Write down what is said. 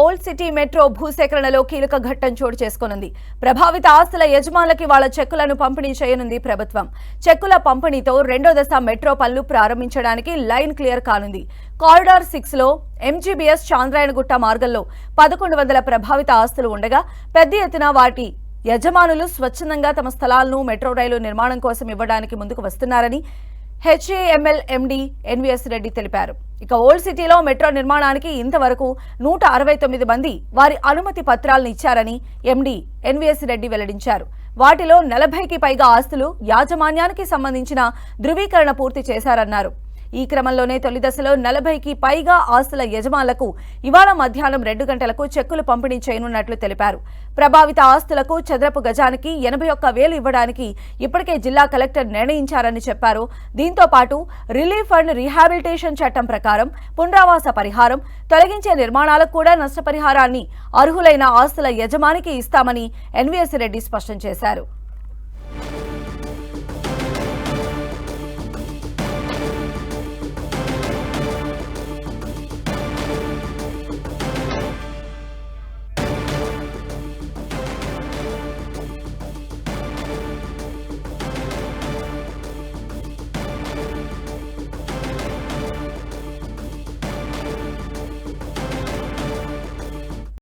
Old city metro భూసేకరణలో కీలక ఘట్టం చోటు చేసుకోనుంది. ప్రభావిత ఆస్తుల యజమానులకి వాళ్ళ చెక్కులను పంపిణీ చేయనుంది ప్రభుత్వం. చెక్కుల పంపిణీతో రెండో దశ మెట్రో పనులు ప్రారంభించడానికి లైన్ క్లియర్ కానుంది. కారిడార్ 6లో ఎంజీబీఎస్ చాంద్రాయణగుట్ట మార్గంలో 1100 ప్రభావిత ఆస్తులు ఉండగా పెద్ద ఎత్తున వాటి యజమానులు స్వచ్ఛందంగా తమ స్థలాలను మెట్రో రైలు నిర్మాణం కోసం ఇవ్వడానికి ముందుకు వస్తున్నారని హెచ్ఏఎంఎల్ ఎండీ ఎన్వీఎస్ రెడ్డి తెలిపారు. ఓల్డ్ సిటీలో మెట్రో నిర్మాణానికి ఇంతవరకు 169 మంది వారి అనుమతి పత్రాలను ఇచ్చారని ఎండీ ఎన్వీఎస్ రెడ్డి వెల్లడించారు. వాటిలో 40కి పైగా ఆస్తులు యాజమాన్యానికి సంబంధించిన ధృవీకరణ పూర్తి చేశారన్నారు. ఈ క్రమంలోనే తొలి దశలో 40కి పైగా ఆస్తుల యజమానులకు ఇవాళ మధ్యాహ్నం 2 గంటలకు చెక్కులు పంపిణీ చేయనున్నట్లు తెలిపారు. ప్రభావిత ఆస్తులకు చదరపు గజానికి 81,000 ఇవ్వడానికి ఇప్పటికే జిల్లా కలెక్టర్ నిర్ణయించారని చెప్పారు. దీంతో పాటు రిలీఫ్ అండ్ రీహాబిలిటేషన్ చట్టం ప్రకారం పునరావాస పరిహారం, తొలగించే నిర్మాణాలకు కూడా నష్టపరిహారాన్ని అర్హులైన ఆస్తుల యజమానికి ఇస్తామని ఎన్వీఎస్ రెడ్డి స్పష్టం చేశారు.